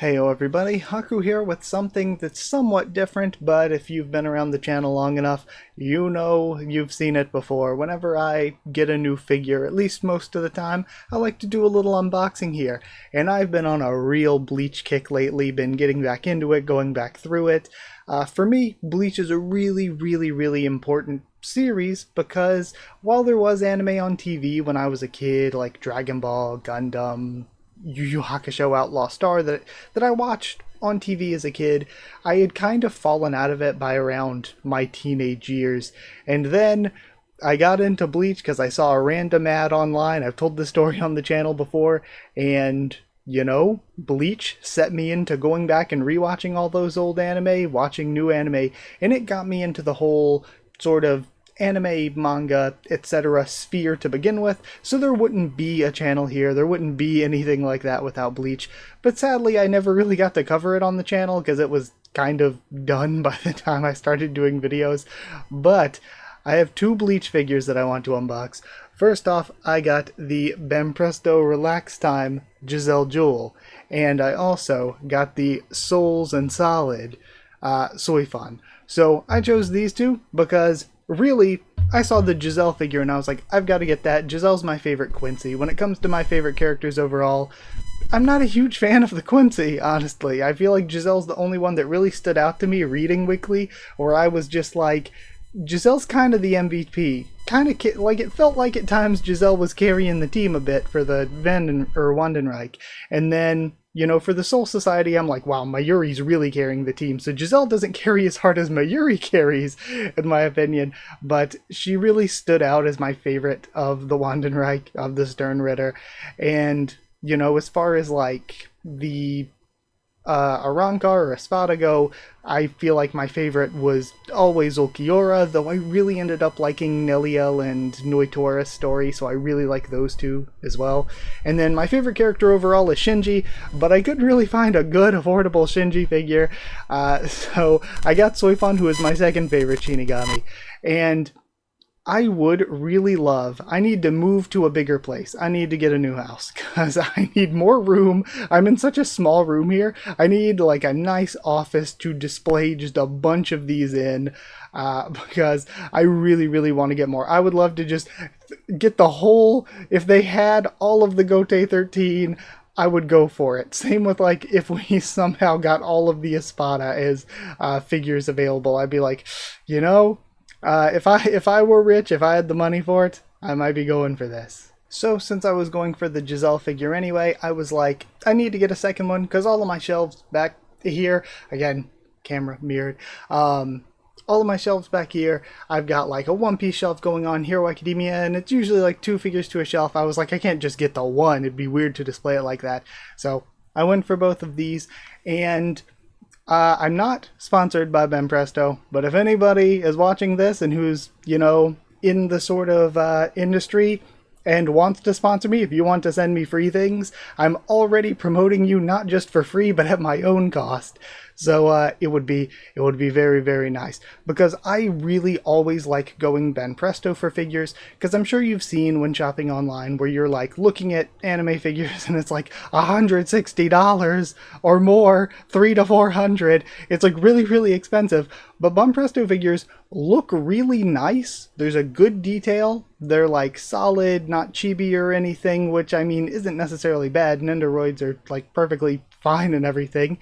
Heyo everybody, Haku here with something that's somewhat different, but if you've been around the channel long enough, you know you've seen it before. Whenever I get a new figure, at least most of the time, I like to do a little unboxing here. And I've been on a real Bleach kick lately, been getting back into it, going back through it. For me, Bleach is a really important series because while there was anime on TV when I was a kid, like Dragon Ball, Gundam, Yu Yu Hakusho Outlaw Star that I watched on TV as a kid, I had kind of fallen out of it by around my teenage years. And then I got into Bleach because I saw a random ad online. I've told this story on the channel before, and you know, Bleach set me into going back and rewatching all those old anime, watching new anime, and it got me into the whole sort of anime, manga, etc. sphere to begin with, so there wouldn't be a channel here, there wouldn't be anything like that without Bleach. But sadly, I never really got to cover it on the channel because it was kind of done by the time I started doing videos. But I have two Bleach figures that I want to unbox. First off, I got the Banpresto Relax Time Giselle Gewelle, and I also got the Souls and Solid Soifon. So I chose these two because really, I saw the Giselle figure and I was like, I've got to get that. Giselle's my favorite Quincy. When it comes to my favorite characters overall, I'm not a huge fan of the Quincy, honestly. I feel like Giselle's the only one that really stood out to me reading weekly, where I was just like, Giselle's kind of the MVP. Kind of like, it felt like at times Giselle was carrying the team a bit for the Wandenreich. And then, you know, for the Soul Society, I'm like, wow, Mayuri's really carrying the team. So Giselle doesn't carry as hard as Mayuri carries, in my opinion. But she really stood out as my favorite of the Wandenreich, of the Stern Ritter. And, you know, as far as like the Arrancar or Espada go, I feel like my favorite was always Ulquiorra, though I really ended up liking Neliel and Noitora's story, so I really like those two as well. And then my favorite character overall is Shinji, but I couldn't really find a good, affordable Shinji figure, so I got Soifon, who is my second favorite Shinigami. And I would really love, I need to move to a bigger place. I need to get a new house because I need more room. I'm in such a small room here. I need like a nice office to display just a bunch of these in because I really want to get more. I would love to just get the whole, if they had all of the Gote 13, I would go for it. Same with like if we somehow got all of the Espada as figures available. I'd be like, you know, if I were rich, if I had the money for it, I might be going for this. So since I was going for the Giselle figure anyway, I was like, I need to get a second one because all of my shelves back here, again, camera mirrored, all of my shelves back here, I've got like a one-piece shelf going on, Hero Academia, and it's usually like two figures to a shelf. I was like, I can't just get the one. It'd be weird to display it like that. So I went for both of these, and I'm not sponsored by Banpresto, but if anybody is watching this and who's, you know, in the sort of industry and wants to sponsor me, if you want to send me free things, I'm already promoting you not just for free, but at my own cost. So it would be very nice, because I really always like going Banpresto for figures, because I'm sure you've seen when shopping online where you're like looking at anime figures and it's like $160 or more, $300 to $400. It's like really expensive. But Banpresto figures look really nice. There's a good detail. They're like solid, not chibi or anything, which I mean isn't necessarily bad. Nendoroids are like perfectly fine and everything.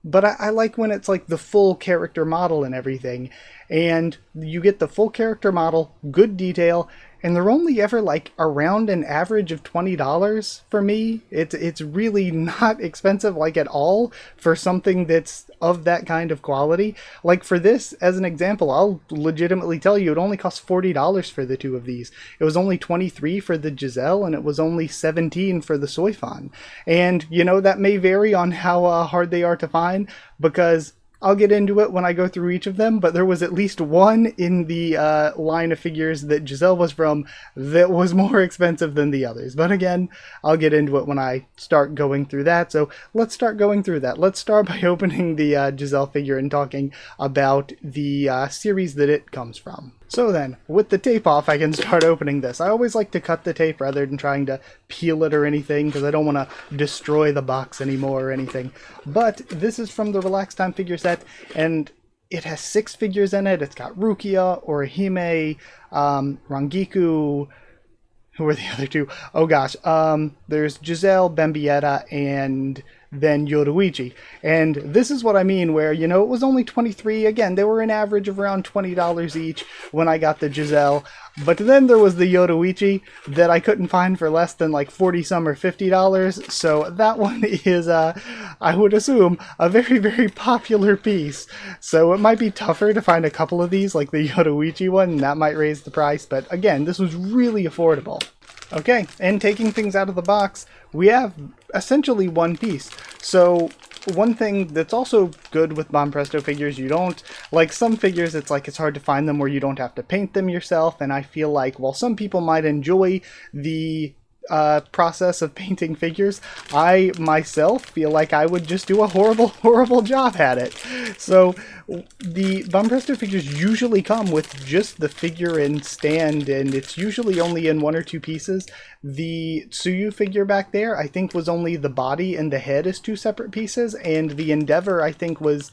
But I like when it's like the full character model and everything. And you get the full character model, good detail, and they're only ever like around an average of $20 for me. It's really not expensive like at all for something that's of that kind of quality. Like for this, as an example, I'll legitimately tell you it only cost $40 for the two of these. It was only $23 for the Giselle, and it was only $17 for the Soifon. And you know, that may vary on how hard they are to find, because I'll get into it when I go through each of them, but there was at least one in the line of figures that Giselle was from that was more expensive than the others. But again, I'll get into it when I start going through that. So let's start going through that. Let's start by opening the Giselle figure and talking about the series that it comes from. So then, with the tape off, I can start opening this. I always like to cut the tape rather than trying to peel it or anything, because I don't want to destroy the box anymore or anything. But this is from the Relax Time figure set, and it has 6 figures in it. It's got Rukia, Orihime, Rangiku. Who are the other two? Oh gosh, there's Giselle, Bambietta, and then Yoruichi. And this is what I mean where, you know, it was only 23. Again, they were an average of around $20 each when I got the Giselle. But then there was the Yoruichi that I couldn't find for less than like 40 some or $50. So that one is, I would assume, a very, very popular piece. So it might be tougher to find a couple of these, like the Yoruichi one, and that might raise the price. But again, this was really affordable. Okay, and taking things out of the box, we have essentially one piece. So one thing that's also good with Banpresto figures, you don't, like some figures, it's like it's hard to find them where you don't have to paint them yourself, and I feel like while some people might enjoy the process of painting figures, I myself feel like I would just do a horrible job at it. So the Banpresto figures usually come with just the figure and stand, and it's usually only in 1 or 2 pieces. The Tsuyu figure back there, I think, was only the body and the head as 2 separate pieces, and the Endeavor, I think, was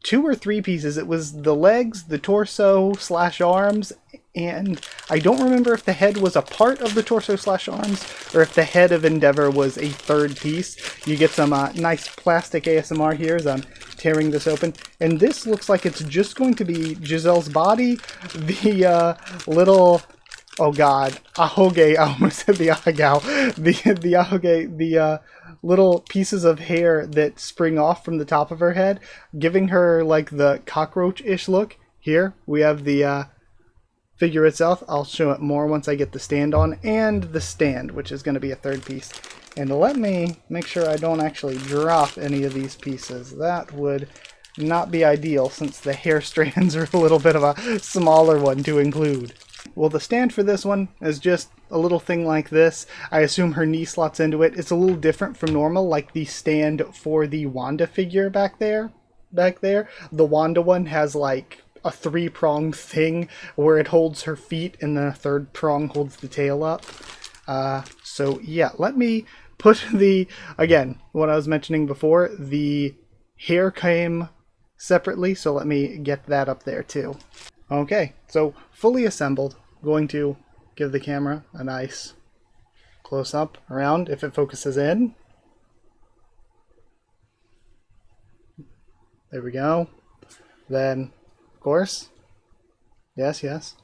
2 or 3 pieces. It was the legs, the torso / arms, and I don't remember if the head was a part of the torso / arms or if the head of Endeavor was a 3rd piece. You get some nice plastic ASMR here as I'm tearing this open, and this looks like it's just going to be Giselle's body, the little, oh god, ahoge, I almost said the ahagao, the ahoge, the little pieces of hair that spring off from the top of her head, giving her like the cockroach-ish look. Here we have the figure itself. I'll show it more once I get the stand on, and the stand, which is going to be a 3rd piece. And let me make sure I don't actually drop any of these pieces. That would not be ideal since the hair strands are a little bit of a smaller one to include. Well, the stand for this one is just a little thing like this. I assume her knee slots into it. It's a little different from normal, like the stand for the Wanda figure back there. The Wanda one has like a 3-pronged thing where it holds her feet and then a 3rd prong holds the tail up. So yeah, let me put again, what I was mentioning before, the hair came separately, so let me get that up there too. Okay, so fully assembled. Going to give the camera a nice close up around if it focuses in. There we go. Then, of course, yes.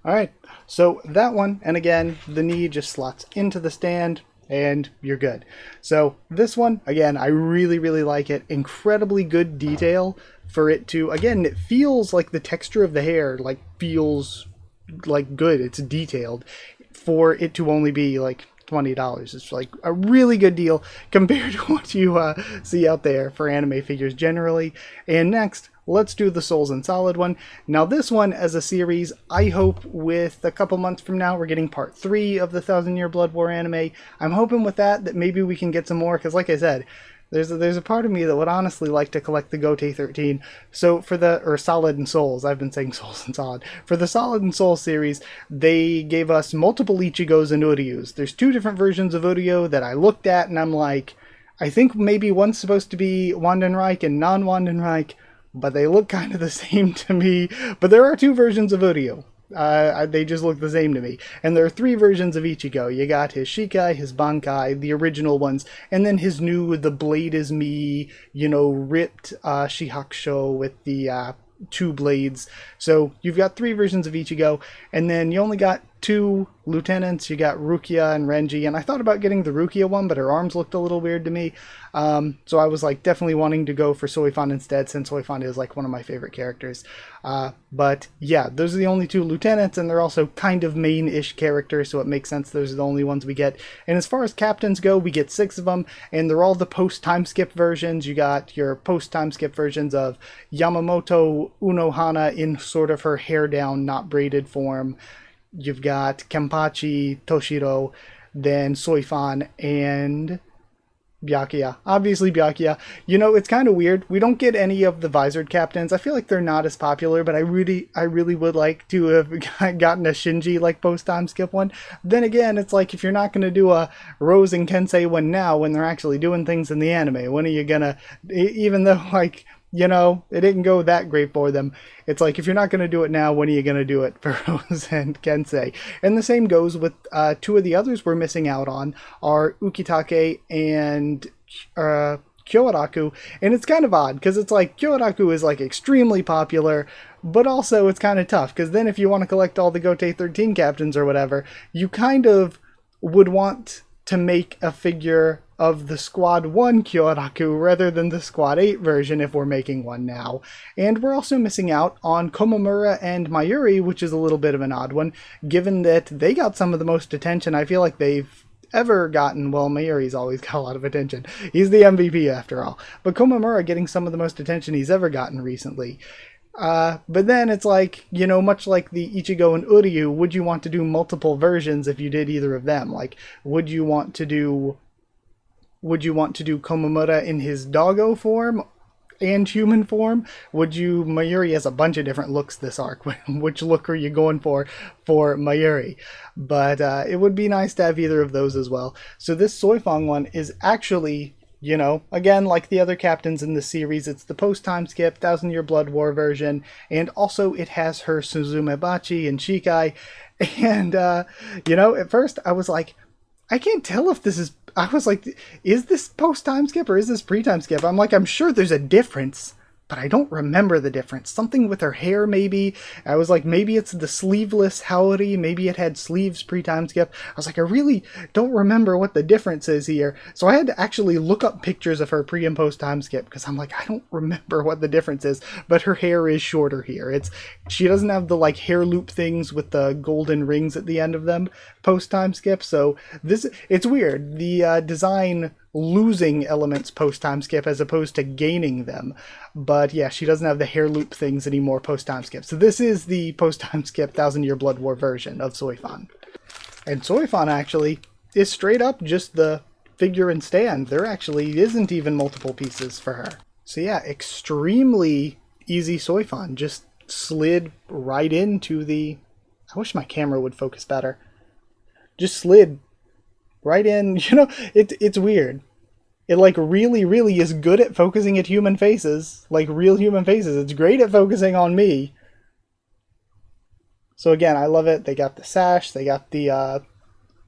Alright, so that one, and again, the knee just slots into the stand, and you're good. So this one, again, I really like it. Incredibly good detail for it to, again, it feels like the texture of the hair, like, feels like good. It's detailed. For it to only be like $20, it's like a really good deal compared to what you see out there for anime figures generally. And next, let's do the Souls and Solid one. Now this one as a series, I hope with a couple months from now we're getting part 3 of the 1000-Year Blood War anime. I'm hoping with that maybe we can get some more, because like I said, there's a part of me that would honestly like to collect the Gote 13. So for or Solid and Souls, I've been saying Souls and Solid. For the Solid and Souls series, they gave us multiple Ichigos and Uryus. There's 2 different versions of Uryu that I looked at and I'm like, I think maybe one's supposed to be Wandenreich and non-Wandenreich, but they look kind of the same to me. But there are 2 versions of Uryu. They just look the same to me. And there are 3 versions of Ichigo. You got his Shikai, his Bankai, the original ones, and then his new, the Blade is Me, you know, ripped Shihakusho with the 2 blades. So you've got 3 versions of Ichigo, and then you only got 2 lieutenants. You got Rukia and Renji, and I thought about getting the Rukia one, but her arms looked a little weird to me. So I was like definitely wanting to go for Soifon instead, since Soifon is like one of my favorite characters. But yeah, those are the only 2 lieutenants, and they're also kind of main-ish characters, so it makes sense those are the only ones we get. And as far as captains go, we get 6 of them, and they're all the post-time skip versions. You got your post-time skip versions of Yamamoto Unohana in sort of her hair down, not braided form. You've got Kenpachi, Toshiro, then Soifon, and Byakuya. Obviously Byakuya. You know, it's kind of weird. We don't get any of the visored captains. I feel like they're not as popular, but I really would like to have gotten a Shinji like post time skip one. Then again, it's like if you're not going to do a Rose and Kensei one now when they're actually doing things in the anime, when are you gonna, even though like, you know, it didn't go that great for them. It's like, if you're not going to do it now, when are you going to do it for Rose and Kensei? And the same goes with two of the others we're missing out on are Ukitake and Kyoraku. And it's kind of odd, because it's like, Kyoraku is like extremely popular, but also it's kind of tough, because then if you want to collect all the Gote 13 captains or whatever, you kind of would want to make a figure of the Squad 1 Kyoraku rather than the Squad 8 version if we're making one now. And we're also missing out on Komamura and Mayuri, which is a little bit of an odd one, given that they got some of the most attention I feel like they've ever gotten. Well, Mayuri's always got a lot of attention. He's the MVP after all. But Komamura getting some of the most attention he's ever gotten recently. But then it's like, you know, much like the Ichigo and Uryu, would you want to do multiple versions if you did either of them? Like, would you want to do Komamura in his doggo form and human form? Mayuri has a bunch of different looks this arc. Which look are you going for Mayuri? But it would be nice to have either of those as well. So this Sui-Feng one is actually, you know, again, like the other captains in the series, it's the post-time skip, 1000-Year Blood War version, and also it has her Suzumebachi and Shikai. And, you know, at first I was like, I can't tell if this is, I was like, is this post-time skip or is this pre-time skip? I'm like, I'm sure there's a difference, but I don't remember the difference. Something with her hair, maybe. I was like, maybe it's the sleeveless Haori. Maybe it had sleeves pre-time skip. I was like, I really don't remember what the difference is here. So I had to actually look up pictures of her pre and post time skip, because I'm like, I don't remember what the difference is. But her hair is shorter here. She doesn't have the like hair loop things with the golden rings at the end of them post time skip. So it's weird. The design losing elements post-time skip as opposed to gaining them. But yeah, she doesn't have the hair loop things anymore post-time skip. So this is the post-time skip 1000-Year Blood War version of Soifon. And Soifon actually is straight up just the figure and stand. There actually isn't even multiple pieces for her. So yeah, extremely easy Soifon. Just slid right into the... I wish my camera would focus better. Just slid right in, you know, it's weird. It like really is good at focusing at human faces, like real human faces. It's great at focusing on me. So again, I love it. They got the sash, they got the,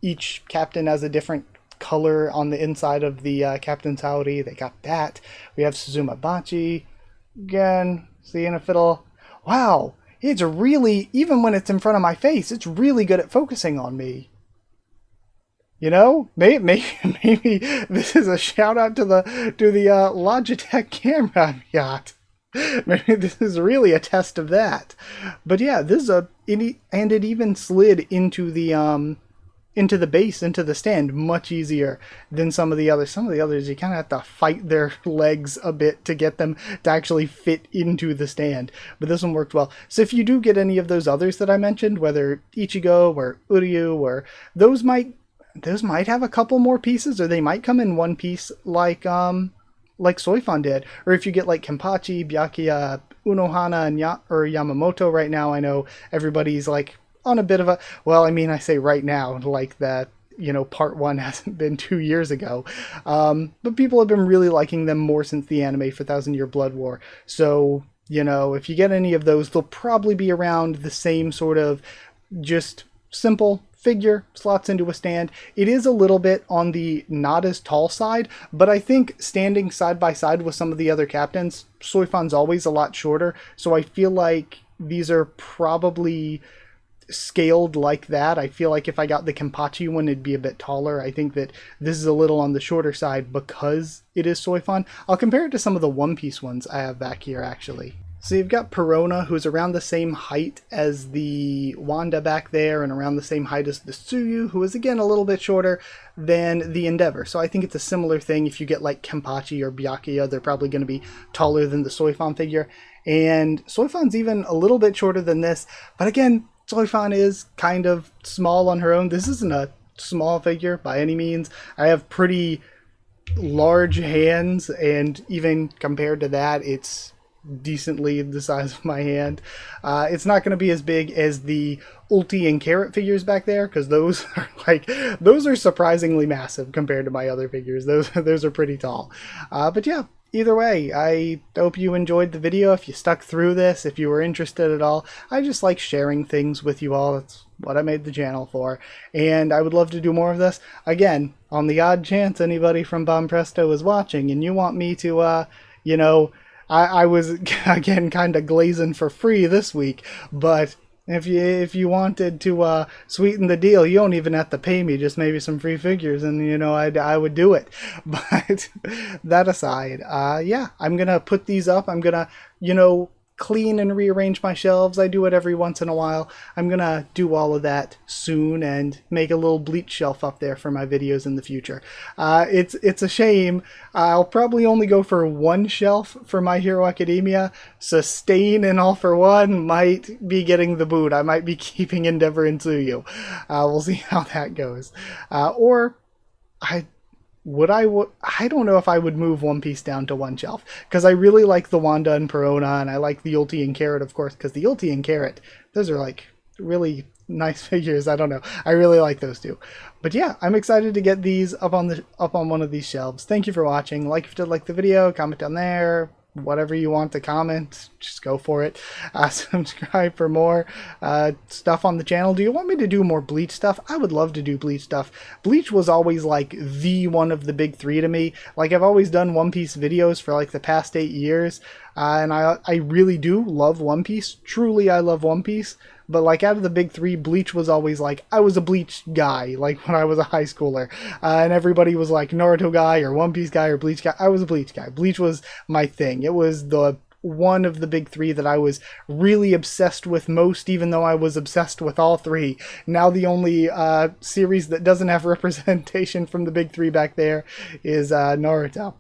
each captain has a different color on the inside of the captain's Haori. They got that. We have Suzumebachi. Again, seeing if it'll... Wow, it's really, even when it's in front of my face, it's really good at focusing on me. You know, maybe this is a shout out to the Logitech camera I've got. Maybe this is really a test of that. But yeah, this is and it even slid into the base, into the stand, much easier than some of the others. Some of the others, you kind of have to fight their legs a bit to get them to actually fit into the stand. But this one worked well. So if you do get any of those others that I mentioned, whether Ichigo or Uryu, or those might have a couple more pieces, or they might come in one piece like Soifon did. Or if you get like Kenpachi, Byakuya, Unohana, and Yamamoto right now, I know everybody's like on a bit of a... Well, I mean, I say right now, like that, you know, part 1 hasn't been 2 years ago. But people have been really liking them more since the anime for 1000-Year Blood War. So, you know, if you get any of those, they'll probably be around the same sort of just simple figure, slots into a stand. It is a little bit on the not as tall side, but I think standing side by side with some of the other captains, Soifon's always a lot shorter, so I feel like these are probably scaled like that. I feel like if I got the Kenpachi one, it'd be a bit taller. I think that this is a little on the shorter side because it is Soifon. I'll compare it to some of the One Piece ones I have back here, actually. So you've got Perona, who's around the same height as the Wanda back there, and around the same height as the Tsuyu, who is again a little bit shorter than the Endeavor. So I think it's a similar thing. If you get like Kenpachi or Byakuya, they're probably going to be taller than the Soifon figure. And Soifon's even a little bit shorter than this. But again, Soifon is kind of small on her own. This isn't a small figure by any means. I have pretty large hands, and even compared to that, it's decently the size of my hand. It's not going to be as big as the ulti and carrot figures back there, because those are those are surprisingly massive compared to my other figures. Those are pretty tall. But yeah, either way, I hope you enjoyed the video. If you stuck through this, if you were interested at all, I just like sharing things with you all. That's what I made the channel for, and I would love to do more of this. Again, on the odd chance anybody from Banpresto is watching and you want me to, you know, I was again kind of glazing for free this week, but if you wanted to sweeten the deal, you don't even have to pay me, just maybe some free figures, and you know I would do it. But that aside, yeah, I'm gonna put these up. I'm gonna, you know, clean and rearrange my shelves. I do it every once in a while. I'm gonna do all of that soon and make a little Bleach shelf up there for my videos in the future. It's a shame. I'll probably only go for one shelf for My Hero Academia. Sustain and All for One might be getting the boot. I might be keeping Endeavor and Tsuyu. We'll see how that goes. Or I don't know if I would move One Piece down to one shelf, because I really like the Wanda and Perona, and I like the Ulti and Carrot, of course, because the Ulti and Carrot, those are like really nice figures. I don't know, I really like those two. But yeah, I'm excited to get these up on one of these shelves. Thank you for watching. Like if you did like the video, comment down there. Whatever you want to comment, just go for it. Subscribe for more stuff on the channel. Do you want me to do more Bleach stuff? I would love to do Bleach stuff. Bleach was always like the one of the big three to me. Like, I've always done One Piece videos for like the past 8 years, and I really do love One Piece. Truly, I love One Piece. But like, out of the big three, Bleach was always like, I was a Bleach guy, like when I was a high schooler. And everybody was like Naruto guy or One Piece guy or Bleach guy. I was a Bleach guy. Bleach was my thing. It was the one of the big three that I was really obsessed with most, even though I was obsessed with all three. Now the only series that doesn't have representation from the big three back there is Naruto.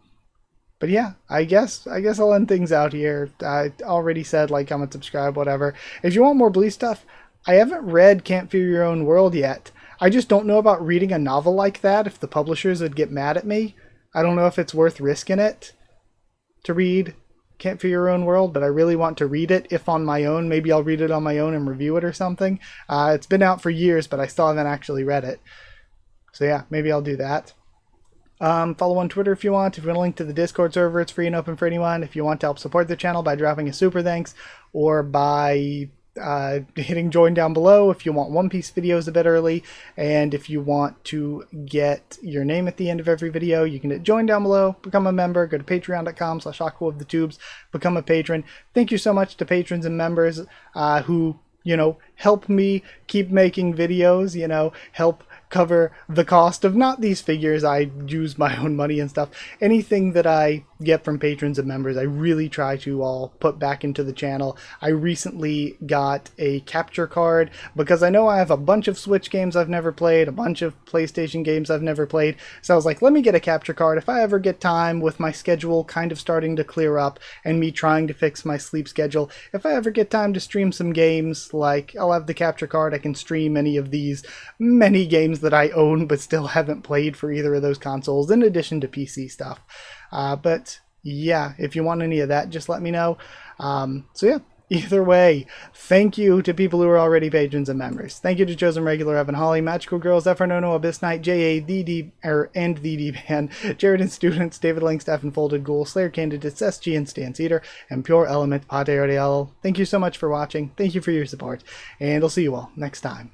But yeah, I guess I'll end things out here. I already said like, comment, subscribe, whatever. If you want more Bleach stuff, I haven't read Can't Fear Your Own World yet. I just don't know about reading a novel like that, if the publishers would get mad at me. I don't know if it's worth risking it to read Can't Fear Your Own World, but I really want to read it, if on my own. Maybe I'll read it on my own and review it or something. It's been out for years, but I still haven't actually read it. So yeah, maybe I'll do that. Follow on Twitter if you want. If you want a link to the Discord server, it's free and open for anyone. If you want to help support the channel by dropping a super thanks, or by hitting join down below if you want One Piece videos a bit early, and if you want to get your name at the end of every video, you can hit join down below, become a member, go to patreon.com/Haku of the Tubes, become a patron. Thank you so much to patrons and members who, you know, help me keep making videos, you know, help cover the cost of not these figures. I use my own money and stuff. Anything that I get from patrons and members, I really try to all put back into the channel. I recently got a capture card because I know I have a bunch of Switch games I've never played, a bunch of PlayStation games I've never played. So I was like, let me get a capture card. If I ever get time, with my schedule kind of starting to clear up and me trying to fix my sleep schedule, if I ever get time to stream some games, like, I'll have the capture card. I can stream any of these many games that I own but still haven't played for either of those consoles, in addition to PC stuff. But yeah, if you want any of that, just let me know. So yeah, either way, thank you to people who are already patrons and members. Thank you to Chosen Regular Evan Holly, Magical Girls, Nono, Abyss Knight, J.A., and the D-Band, Jared and Students, David Langstaff and Folded Ghoul, Slayer Candidates, SG and Stan Cedar, and Pure Element, Pate Ariel. Thank you so much for watching. Thank you for your support, and I'll see you all next time.